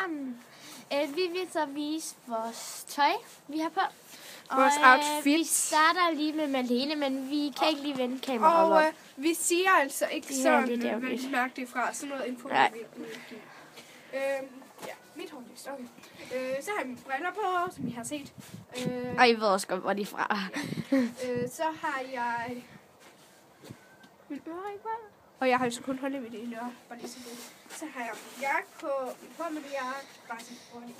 sammen. Vi vil så vise vores tøj, vi har på. Vores outfit. Vi starter lige med Malene, men vi kan ikke lige vende kameraet op. Og vi siger altså ikke sådan, mærke det fra. Sådan noget info. Ja, mit hårlist. Okay. Så har jeg mine briller på, som I har set. Og I ved også godt, hvor de er fra. Så har jeg min øring på. Og jeg har jo så kun holdt ved det ene øre. Bare lige så det. Så har jeg min jakke på. Min jakke. Bare sådan.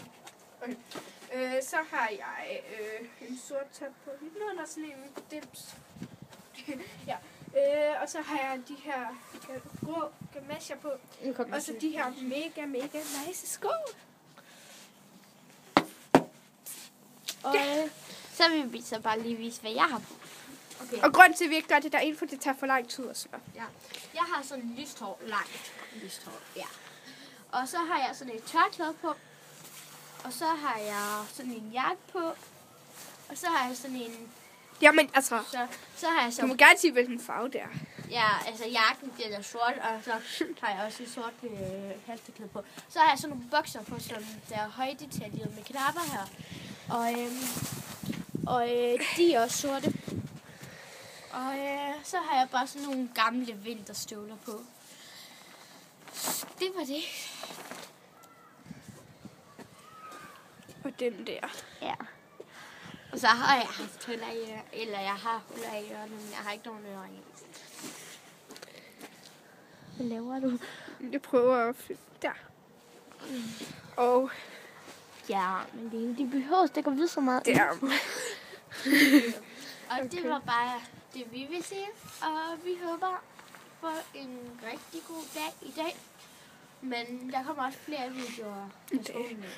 Okay. Så har jeg en sort top på under sådan en dims. Ja. Og så har jeg de her grå gamasjer på. Og så de her mega nice sko. Og så vil vi så bare lige vise, hvad jeg har på. Okay. Og grund til, at vi ikke gør det, der er en, for det tager for lang tid. Så. Ja. Jeg har sådan lyst hår, langt lyst hår, ja. Og så har jeg sådan et tørklæde på. Og så har jeg sådan en jakke på. Og så har jeg sådan en... Jamen, altså... Så har jeg så... Du må gerne sige, hvilken farve det er. Ja, altså jakken bliver der sort, og så har jeg også et sort halsterklæde på. Så har jeg sådan nogle bukser på, som der er højdetaljet med knapper her. Og de er også sorte. Og så har jeg bare sådan nogle gamle vinterstøvler på. Det var det. Og den der. Ja. Og så har jeg haft huller i ørerne. Eller jeg har huller i ørerne, men jeg har ikke nogen ører i. Hvad laver du? Jeg prøver at finde der. Og... Ja, men de behøver ikke at vide så meget. Der. Og det var bare det, vi vil sige. Og vi håber på en rigtig god dag i dag. Men der kommer også flere videoer.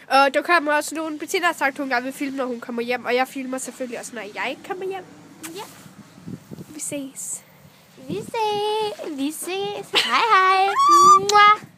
Og der kommer også nogle... Bettina har sagt, at hun gerne vil filme, når hun kommer hjem. Og jeg filmer selvfølgelig også, når jeg kommer hjem. Ja. Vi ses. Vi ses. Hej hej. Mwah.